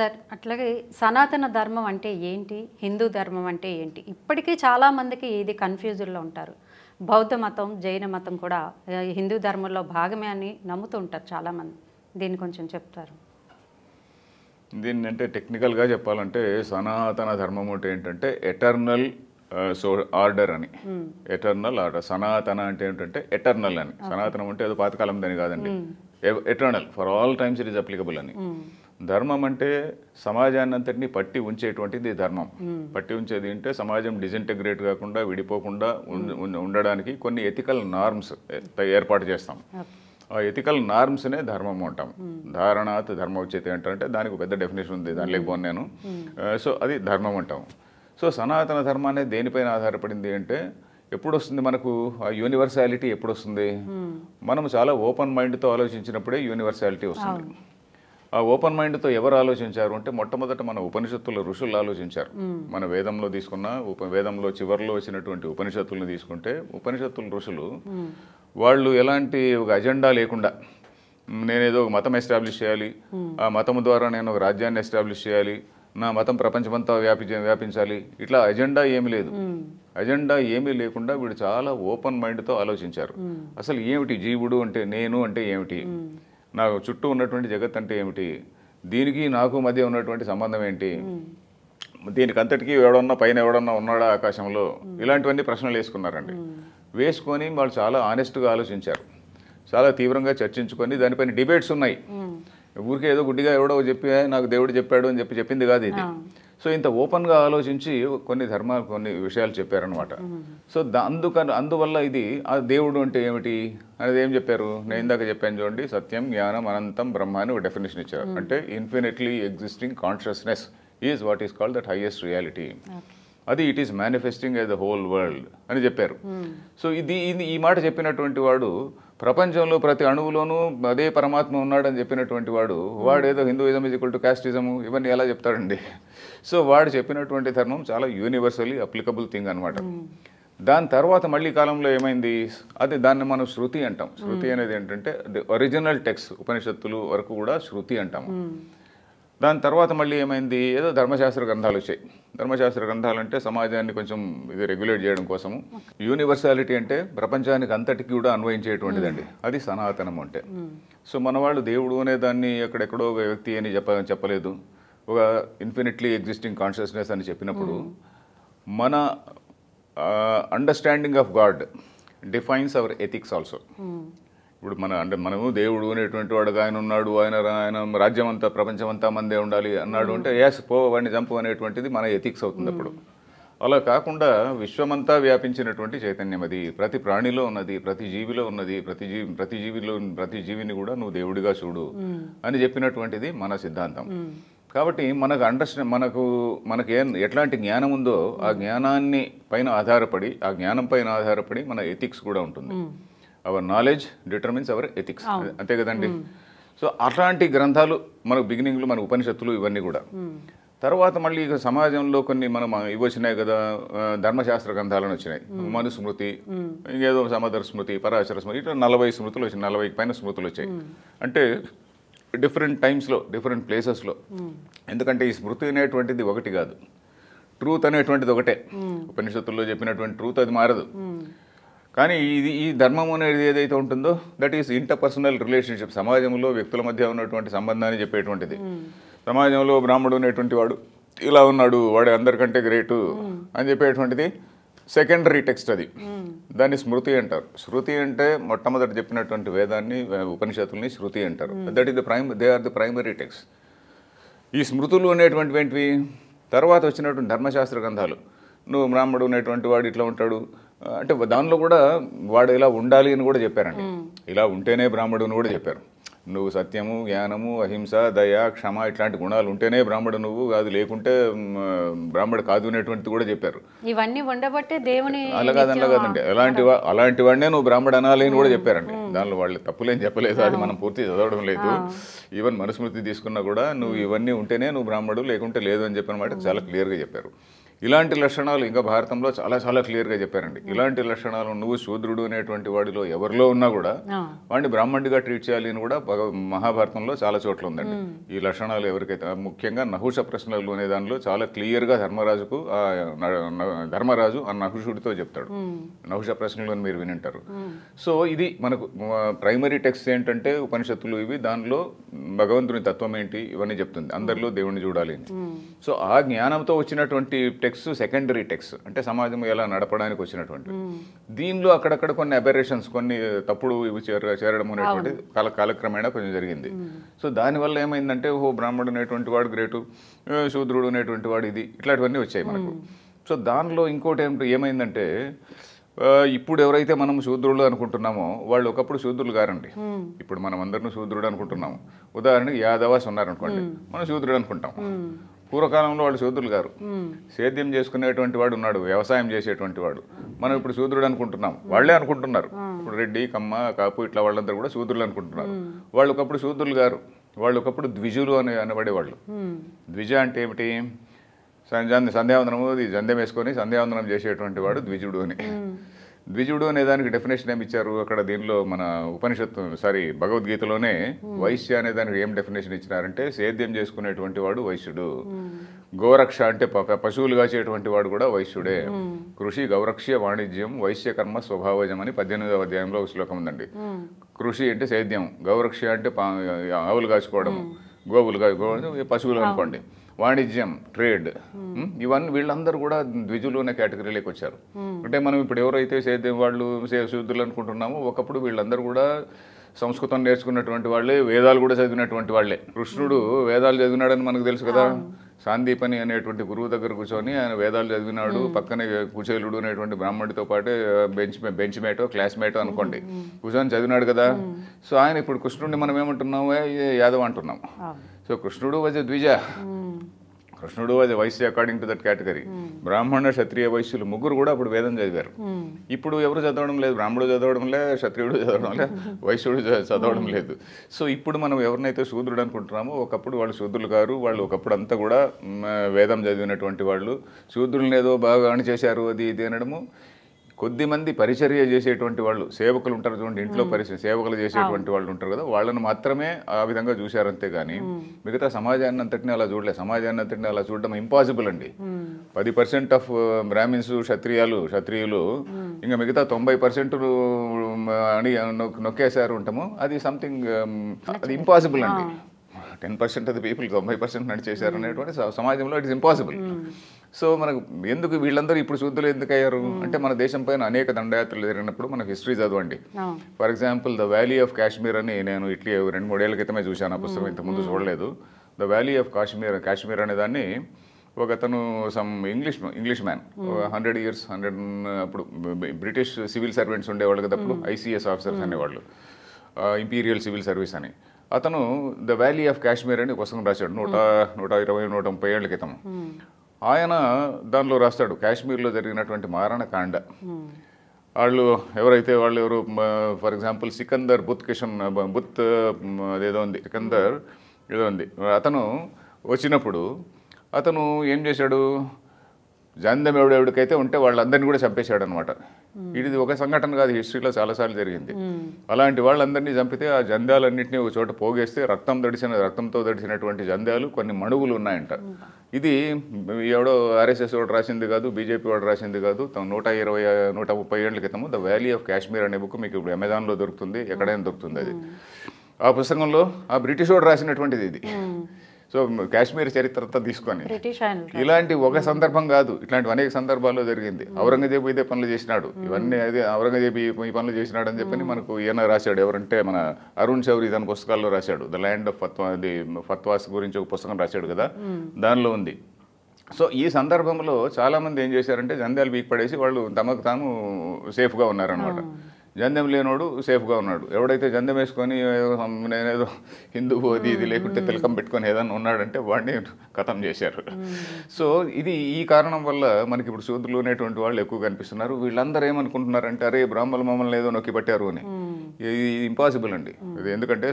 Sir అట్లాగే సనాతన ధర్మం అంటే ఏంటి, హిందూ ధర్మం అంటే ఏంటి? ఇప్పటికీ చాలామందికి ఇది కన్ఫ్యూజన్లో ఉంటారు. బౌద్ధ మతం, జైన మతం కూడా హిందూ ధర్మంలో భాగమే అని నమ్ముతూ ఉంటారు చాలామంది. దీన్ని కొంచెం చెప్తారు? దీన్ని అంటే టెక్నికల్గా చెప్పాలంటే సనాతన ధర్మం అంటే ఏంటంటే ఎటర్నల్ ఆర్డర్ అని. Eternal order. సనాతన అంటే ఏంటంటే ఎటర్నల్ అని. సనాతనం అంటే అది పాతకాలం దాని కాదండి, eternal, for all times it is applicable అని. ధర్మం అంటే సమాజాన్ని అంతటినీ పట్టి ఉంచేటువంటిది ధర్మం. పట్టి ఉంచేది అంటే సమాజం డిజింటగ్రేట్ కాకుండా విడిపోకుండా ఉండడానికి కొన్ని ఎథికల్ నార్మ్స్ ఏర్పాటు చేస్తాం. ఆ ఎథికల్ నార్మ్స్నే ధర్మం అంటాం. ధారణాత్ ధర్మోచ్యతే అంటే దానికి పెద్ద డెఫినేషన్ ఉంది, దాని లేకపోతే నేను. సో అది ధర్మం అంటాం. సో సనాతన ధర్మం అనేది దేనిపైన ఆధారపడింది అంటే ఎప్పుడు వస్తుంది మనకు ఆ యూనివర్సాలిటీ? ఎప్పుడు వస్తుంది? మనం చాలా ఓపెన్ మైండ్తో ఆలోచించినప్పుడే యూనివర్సాలిటీ వస్తుంది. ఆ ఓపెన్ మైండ్తో ఎవరు ఆలోచించారు అంటే మొట్టమొదట మన ఉపనిషత్తుల ఋషులు ఆలోచించారు. మన వేదంలో తీసుకున్న వేదంలో చివరిలో వచ్చినటువంటి ఉపనిషత్తులను తీసుకుంటే ఉపనిషత్తుల ఋషులు వాళ్ళు ఎలాంటి ఒక అజెండా లేకుండా నేనేదో ఒక మతం ఎస్టాబ్లిష్ చేయాలి, ఆ మతం ద్వారా నేను ఒక రాజ్యాన్ని ఎస్టాబ్లిష్ చేయాలి, నా మతం ప్రపంచమంతా వ్యాపించాలి, ఇట్లా అజెండా ఏమీ లేదు. అజెండా ఏమీ లేకుండా వీడు చాలా ఓపెన్ మైండ్తో ఆలోచించారు. అసలు ఏమిటి జీవుడు అంటే, నేను అంటే ఏమిటి, నా చుట్టూ ఉన్నటువంటి జగత్ అంటే ఏమిటి, దీనికి నాకు మధ్య ఉన్నటువంటి సంబంధం ఏంటి, దీనికి అంతటికీ ఎవడన్నా పైన ఎవడన్నా ఉన్నాడా ఆకాశంలో, ఇలాంటివన్నీ ప్రశ్నలు వేసుకున్నారండి. వేసుకొని వాళ్ళు చాలా ఆనెస్ట్గా ఆలోచించారు, చాలా తీవ్రంగా చర్చించుకొని దానిపైన డిబేట్స్ ఉన్నాయి. ఊరికే ఏదో గుడ్డిగా ఎవడో చెప్పి నాకు దేవుడు చెప్పాడు అని చెప్పింది కాదు ఇది. సో ఇంత ఓపెన్గా ఆలోచించి కొన్ని విషయాలు చెప్పారనమాట. సో అందువల్ల ఇది ఆ దేవుడు అంటే ఏమిటి అనేది ఏం చెప్పారు, నేను ఇందాక చెప్పాను చూడండి, సత్యం జ్ఞానం అనంతం బ్రహ్మ అని ఒక డెఫినేషన్ ఇచ్చారు. అంటే infinitely existing consciousness is what is called that highest reality. అది it is manifesting as the whole world అని చెప్పారు. సో ఈ మాట చెప్పినటువంటి వాడు ప్రపంచంలో ప్రతి అణువులోనూ అదే పరమాత్మ ఉన్నాడని చెప్పినటువంటి వాడు ఏదో Hinduism is equal to casteism ఇవన్నీ ఎలా చెప్తాడండి? సో వాడు చెప్పినటువంటి ధర్మం చాలా యూనివర్సల్లీ అప్లికబుల్ థింగ్ అనమాట. దాని తర్వాత మళ్ళీ కాలంలో ఏమైంది, దాన్ని మనం శృతి అంటాం. శృతి అనేది ఏంటంటే ఒరిజినల్ టెక్స్ట్, ఉపనిషత్తులు వరకు కూడా శృతి అంటాము. దాని తర్వాత మళ్ళీ ఏమైంది, ఏదో ధర్మశాస్త్ర గ్రంథాలు వచ్చాయి. ధర్మశాస్త్ర గ్రంథాలు అంటే సమాజాన్ని కొంచెం ఇది రెగ్యులేట్ చేయడం కోసము. యూనివర్సాలిటీ అంటే ప్రపంచానికి అంతటికి కూడా అన్వయించేటువంటిదండి, అది సనాతనం అంటే. సో మన వాళ్ళు దేవుడు అనే దాన్ని ఎక్కడెక్కడో ఒక వ్యక్తి అని చెప్పలేదు, ఒక ఇన్ఫినిట్లీ ఎగ్జిస్టింగ్ కాన్షియస్నెస్ అని చెప్పినప్పుడు మన understanding of God defines our ethics also. ఇప్పుడు మనము దేవుడు అనేటువంటి వాడు ఆయన ఉన్నాడు, ఆయన రాజ్యం అంతా ప్రపంచమంతా మందే ఉండాలి అన్నాడు అంటే వాడిని చంపు అనేటువంటిది మన ఎథిక్స్ అవుతుంది అప్పుడు. అలా కాకుండా విశ్వమంతా వ్యాపించినటువంటి చైతన్యం అది, ప్రతి ప్రాణిలో ఉన్నది, ప్రతి జీవిలో ఉన్నది, ప్రతి జీవిని కూడా నువ్వు దేవుడిగా చూడు అని చెప్పినటువంటిది మన సిద్ధాంతం. కాబట్టి మనకు ఎట్లాంటి జ్ఞానం ఉందో ఆ జ్ఞానాన్ని పైన ఆధారపడి మన ఎథిక్స్ కూడా ఉంటుంది. Our knowledge determines our ethics, అంతే కదండి. సో అట్లాంటి గ్రంథాలు మనకు బిగినింగ్లో మన ఉపనిషత్తులు ఇవన్నీ కూడా. తర్వాత మళ్ళీ సమాజంలో కొన్ని ఇవి వచ్చినాయి కదా, ధర్మశాస్త్ర గ్రంథాలను వచ్చినాయి. మనుస్మృతి, ఇంకేదో సమదర్ స్మృతి, పరాశర స్మృతి, ఇట్లా 40 స్మృతులు వచ్చాయి, 40 పైన స్మృతులు వచ్చాయి. అంటే డిఫరెంట్ టైమ్స్లో డిఫరెంట్ ప్లేసెస్లో. ఎందుకంటే ఈ స్మృతి అనేటువంటిది ఒకటి కాదు, ట్రూత్ అనేటువంటిది ఒకటే. ఉపనిషత్తుల్లో చెప్పినటువంటి ట్రూత్ అది మారదు. కానీ ఈ ధర్మం అనేది ఏదైతే ఉంటుందో దట్ ఈస్ ఇంటర్పర్సనల్ రిలేషన్షిప్, సమాజంలో వ్యక్తుల మధ్య ఉన్నటువంటి సంబంధాన్ని చెప్పేటువంటిది. సమాజంలో బ్రాహ్మడు అనేటువంటి వాడు ఇలా ఉన్నాడు, వాడు అందరికంటే గ్రేటు అని చెప్పేటువంటిది సెకండరీ టెక్స్ట్, అది దాన్ని స్మృతి అంటారు. శృతి అంటే మొట్టమొదటి చెప్పినటువంటి వేదాన్ని, ఉపనిషత్తుల్ని శృతి అంటారు. That is they are the primary text. ఈ స్మృతులు అనేటువంటివి ఏంటివి, తర్వాత వచ్చినటువంటి ధర్మశాస్త్ర గ్రంథాలు. నువ్వు బ్రాహ్మడు అనేటువంటి వాడు ఇట్లా ఉంటాడు అంటే దానిలో కూడా వాడు ఇలా ఉండాలి అని కూడా చెప్పారండి. ఇలా ఉంటేనే బ్రాహ్మడు అని కూడా చెప్పారు. నువ్వు సత్యము, జ్ఞానము, అహింస, దయ, క్షమ ఇట్లాంటి గుణాలు ఉంటేనే బ్రాహ్మడు నువ్వు, అది లేకుంటే బ్రాహ్మడు కాదు అనేటువంటిది కూడా చెప్పారు. ఇవన్నీ ఉండబట్టే దేవుని అలా కాదండి, అలాంటి వాడినే నువ్వు బ్రాహ్మడు అనాలి అని కూడా చెప్పారండి. దానిలో వాళ్ళు తప్పులేం చెప్పలేదు, అది మనం పూర్తి చదవడం లేదు. ఈవెన్ మనుస్మృతి తీసుకున్నా కూడా నువ్వు ఇవన్నీ ఉంటేనే నువ్వు బ్రాహ్మడు, లేకుంటే లేదు అని చెప్పిన మాట చాలా క్లియర్గా చెప్పారు. ఇలాంటి లక్షణాలు ఇంకా భారతంలో చాలా చాలా క్లియర్గా చెప్పారండి. ఇలాంటి లక్షణాలు నువ్వు శూద్రుడు అనేటువంటి వాడిలో ఎవరిలో ఉన్నా కూడా వాడిని బ్రాహ్మణుడిగా ట్రీట్ చేయాలి అని కూడా మహాభారతంలో చాలా చోట్ల ఉందండి. ఈ లక్షణాలు ఎవరికైతే ముఖ్యంగా నహుష ప్రశ్నలు అనే దానిలో చాలా క్లియర్గా ధర్మరాజు ఆ నహుషుడితో చెప్తాడు. నహుష ప్రశ్నలు అని మీరు వినింటారు. సో ఇది మనకు ప్రైమరీ టెక్స్ట్ ఏంటంటే ఉపనిషత్తులు ఇవి. దానిలో భగవంతుని తత్వం ఏంటి ఇవన్నీ చెప్తుంది. అందరిలో దేవుణ్ణి చూడాలి అని. సో ఆ జ్ఞానంతో వచ్చినటువంటి టెక్స్ట్ సెకండరీ టెక్స్ట్, అంటే సమాజం ఎలా నడపడానికి వచ్చినటువంటి. దీనిలో అక్కడక్కడ కొన్ని అబెరేషన్స్, కొన్ని తప్పుడు ఇవి చేరడం అనేటువంటి కాలక్రమేణా కొంచెం జరిగింది. సో దానివల్ల ఏమైందంటే బ్రాహ్మణుడు అనేటువంటి వాడు గ్రేటు, శూద్రుడు అనేటువంటి వాడు ఇది, ఇట్లాంటివన్నీ వచ్చాయి మనకు. సో దానిలో ఇంకోటి ఏమైందంటే ఇప్పుడు ఎవరైతే మనం శూద్రులు అనుకుంటున్నామో వాళ్ళు ఒకప్పుడు శూద్రులు గారండి. ఇప్పుడు మనం అందరినీ శూద్రుడు అనుకుంటున్నాము. ఉదాహరణకి యాదవాస్ ఉన్నారనుకోండి, మనం శూద్రుడు అనుకుంటాం. పూర్వకాలంలో వాళ్ళు శూద్రులు గారు. సేద్యం చేసుకునేటువంటి వాడు ఉన్నాడు, వ్యవసాయం చేసేటువంటి వాడు, మనం ఇప్పుడు శూద్రుడు అనుకుంటున్నాం. వాళ్ళే అనుకుంటున్నారు. ఇప్పుడు రెడ్డి, కమ్మ, కాపు ఇట్లా వాళ్ళందరూ కూడా శూద్రులు అనుకుంటున్నారు. వాళ్ళు ఒకప్పుడు శూద్రులు గారు. వాళ్ళు ఒకప్పుడు ద్విజులు అనబడేవాళ్ళు. ద్విజ అంటే ఏమిటి? సంధ్యావందనము జంధ్యం వేసుకొని సంధ్యావందనం చేసేటువంటి వాడు ద్విజుడు అని. ద్విజుడు అనే దానికి డెఫినేషన్ ఏమి ఇచ్చారు అక్కడ? దీనిలో మన భగవద్గీతలోనే వైశ్య అనే దానికి ఏం డెఫినేషన్ ఇచ్చినారంటే సేద్యం చేసుకునేటువంటి వాడు వైశ్యుడు. గోరక్ష అంటే పశువులు కాచేటువంటి వాడు కూడా వైశ్యుడే. కృషి గౌరక్ష్య వాణిజ్యం వైశ్య కర్మ స్వభావజం అని 18వ అధ్యాయంలో ఒక శ్లోకం ఉందండి. కృషి అంటే సేద్యం, గౌరక్ష్య అంటే ఆవులు కాచుకోవడం, గోవులు పశువులు అనుకోండి, వాణిజ్యం ట్రేడ్, ఇవన్నీ వీళ్ళందరూ కూడా ద్విజులు అనే కేటగిరీలోకి వచ్చారు. అంటే మనం ఇప్పుడు ఎవరైతే సేద్యం వాళ్ళు శూద్రులు అనుకుంటున్నామో ఒకప్పుడు వీళ్ళందరూ కూడా సంస్కృతం నేర్చుకున్నటువంటి వాళ్ళే, వేదాలు కూడా చదివినటువంటి వాళ్ళే. కృష్ణుడు వేదాలు చదివినాడని మనకు తెలుసు కదా. సాందీపని అనేటువంటి గురువు దగ్గర కూర్చొని ఆయన వేదాలు చదివినాడు. పక్కనే కుచేలుడు అనేటువంటి బ్రాహ్మణుడితో పాటే బెంచ్ మేటో క్లాస్మేటో అనుకోండి కూర్చొని చదివినాడు కదా. సో ఆయన ఇప్పుడు కృష్ణుడిని మనం ఏమంటున్నాము? యాదవ్ అంటున్నాం. సో కృష్ణుడు వాజ్ ఎ ద్విజ, కృష్ణుడు was a Vaishya according to that category. బ్రాహ్మణ క్షత్రియ వైశ్యులు ముగ్గురు కూడా అప్పుడు వేదం చదివారు. ఇప్పుడు ఎవరు చదవడం లేదు. బ్రాహ్మణుడు చదవడం లేదు, క్షత్రియుడు చదవడం లేదు, వైశ్యుడు చదవడం లేదు. సో ఇప్పుడు మనం ఎవరినైతే శూద్రుడు అనుకుంటున్నామో ఒకప్పుడు వాళ్ళు శూద్రులు గారు. వాళ్ళు ఒకప్పుడు అంతా కూడా వేదం చదివినటువంటి వాళ్ళు. శూద్రులను ఏదో బాగా అణిచేశారు అది ఇది అనడము. కొద్దిమంది పరిచర్య చేసేటువంటి వాళ్ళు, సేవకులు ఉంటారు చూడండి, ఇంట్లో సేవకులు చేసేటువంటి వాళ్ళు ఉంటారు కదా, వాళ్ళని మాత్రమే ఆ విధంగా చూశారంతే కానీ మిగతా సమాజాన్ని అంతటినీ అలా చూడలేదు. సమాజాన్ని అంతటినీ అలా చూడడం ఇంపాసిబుల్ అండి. 10% ఆఫ్ బ్రాహ్మిన్స్ క్షత్రియులు ఇంకా మిగతా 90% అని నొక్కేశారు ఉంటాము. అది సంథింగ్, అది ఇంపాసిబుల్ అండి. 10% ఆఫ్ ది పీపుల్ 90% నడిచేశారు అనేటువంటి సమాజంలో ఇట్ ఇస్ ఇంపాసిబుల్. సో మనకు ఎందుకు వీళ్ళందరూ ఇప్పుడు శూద్రులు ఎందుకు అయ్యారు అంటే మన దేశం పైన అనేక దండయాత్రలు జరిగినప్పుడు మనకు హిస్టరీ చదవండి. For example the valley of Kashmir అని నేను ఇట్లీ 2-3 ఏళ్ల క్రితమే చూశాను. ఆ పుస్తకం ఇంతకుముందు చూడలేదు. ద వ్యాలీ ఆఫ్ కాశ్మీర్ అనే దాన్ని ఒకతను ఇంగ్లీష్ మ్యాన్ 100 years అప్పుడు బ్రిటిష్ సివిల్ సర్వెంట్స్ ఉండేవాళ్ళు కదా, అప్పుడు ICS ఆఫీసర్స్ అనేవాళ్ళు, ఇంపీరియల్ సివిల్ సర్వీస్ అని. అతను ద వ్యాలీ ఆఫ్ కాశ్మీర్ అని పుస్తకం రాశాడు 120-130 ఏళ్ల క్రితం. ఆయన దానిలో రాస్తాడు కాశ్మీర్లో జరిగినటువంటి మారణకాండ. ఎవరు ఫర్ ఎగ్జాంపుల్ సికందర్ బుత్ అదేదో ఉంది, సికందర్ ఏదో ఉంది. అతను వచ్చినప్పుడు అతను ఏం చేశాడు? జంధ్యం ఎవడెవడికైతే ఉంటే వాళ్ళందరినీ కూడా చంపేశాడు అనమాట. ఇది ఒక సంఘటన కాదు, హిస్టరీలో చాలాసార్లు జరిగింది. అలాంటి వాళ్ళందరినీ చంపితే ఆ జంధ్యాలన్నింటినీ ఒక చోట పోగేస్తే రక్తంతో దడిచినటువంటి జంధ్యాలు కొన్ని మణువులు ఉన్నాయంట. ఇది ఎవడో RSS వాడు రాసింది కాదు, BJP వాడు రాసింది కాదు. 120-130 ఏళ్ల క్రితము ద వ్యాలీ ఆఫ్ కాశ్మీర్ అనే బుక్ మీకు ఇప్పుడు అమెజాన్లో దొరుకుతుంది, ఎక్కడైనా దొరుకుతుంది అది. ఆ పుస్తకంలో ఆ బ్రిటిష్ వాడు రాసినటువంటిది ఇది. సో కాశ్మీర్ చరిత్రతో తీసుకొని ఇలాంటి ఒక సందర్భం కాదు, ఇట్లాంటి అనేక సందర్భాల్లో జరిగింది. ఔరంగజేబు ఇదే పనులు చేసినాడు, ఇవన్నీ అదే ఔరంగజేబు ఈ పనులు చేసినాడు అని చెప్పని మనకు ఈయన రాశాడు. ఎవరంటే మన అరుణ్ చౌరి తన పుస్తకాల్లో రాశాడు. ద ల్యాండ్ ఆఫ్ ఫత్వాస్ గురించి ఒక పుస్తకం రాశాడు కదా, దానిలో ఉంది. సో ఈ సందర్భంలో చాలామంది ఏం చేశారంటే జంధ్యాలు బీక్ పడేసి వాళ్ళు తమకు తాము సేఫ్గా ఉన్నారనమాట. జంధ్యం లేనోడు సేఫ్గా ఉన్నాడు. ఎవడైతే జంధ్యం వేసుకొని నేనేదో హిందువు అది ఇది లేకుంటే తిలకం పెట్టుకొని ఏదైనా ఉన్నాడంటే వాడిని ఖతం చేశారు. సో ఈ కారణం వల్ల మనకి ఇప్పుడు శూద్రులు అనేటువంటి వాళ్ళు ఎక్కువ కనిపిస్తున్నారు. వీళ్ళందరూ ఏమనుకుంటున్నారంటే అరే బ్రాహ్మణులు మమ్మల్ని ఏదో నొక్కి పట్టారు అని. ఇది ఇంపాసిబుల్ అండి. ఇది ఎందుకంటే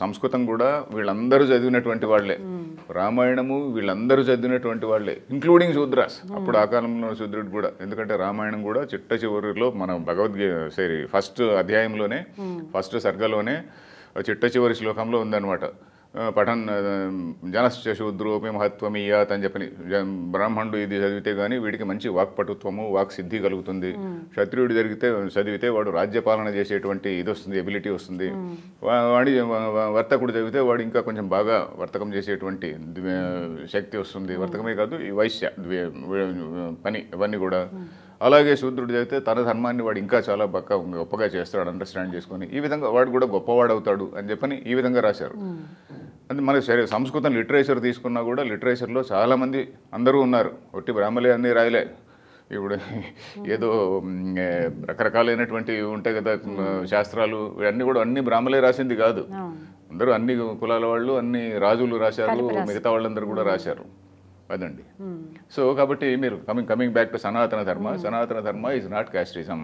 సంస్కృతం కూడా వీళ్ళందరూ చదివినటువంటి వాళ్ళే. రామాయణము వీళ్ళందరూ చదివినటువంటి వాళ్ళే, ఇంక్లూడింగ్ శూద్రాస్. అప్పుడు ఆ కాలంలో శూద్రుడు కూడా, ఎందుకంటే రామాయణం కూడా చిట్ట చివరిలో మన ఫస్ట్ అధ్యాయంలోనే, ఫస్ట్ సర్గలోనే చిట్ట చివరి శ్లోకంలో ఉందన్నమాట. పఠన్ జనశ్చ శూద్రోపి మహత్వమీయాత్ అని చెప్పని, బ్రాహ్మణుడు ఇది చదివితే కానీ వీడికి మంచి వాక్పటుత్వము, వాక్ సిద్ధి కలుగుతుంది. క్షత్రియుడు చదివితే వాడు రాజ్యపాలన చేసేటువంటి ఇది వస్తుంది, ఎబిలిటీ వస్తుంది. వాడి వర్తకుడు చదివితే వాడు ఇంకా కొంచెం బాగా వర్తకం చేసేటువంటి శక్తి వస్తుంది. వర్తకమే కాదు, ఈ వైశ్య పని ఇవన్నీ కూడా. అలాగే శూద్రుడు చదివితే తన ధర్మాన్ని వాడు ఇంకా చాలా గొప్పగా చేస్తాడు, అండర్స్టాండ్ చేసుకొని. ఈ విధంగా వాడు కూడా గొప్పవాడు అవుతాడు అని చెప్పని ఈ విధంగా రాశారు. అంటే మనకి సరే సంస్కృతం లిటరేచర్ తీసుకున్నా కూడా లిటరేచర్లో చాలామంది అందరూ ఉన్నారు, ఒట్టి బ్రాహ్మలే అన్నీ రాయలే. ఇప్పుడు ఏదో రకరకాలైనటువంటి ఉంటాయి కదా శాస్త్రాలు, ఇవన్నీ కూడా అన్ని బ్రాహ్మలే రాసింది కాదు. అందరూ అన్ని కులాల వాళ్ళు, అన్ని రాజులు రాశారు, మిగతా వాళ్ళందరూ కూడా రాశారు. అదండి. సో కాబట్టి మీరు కమింగ్ బ్యాక్ టు సనాతన ధర్మ ఈజ్ నాట్ క్యాస్టిజం.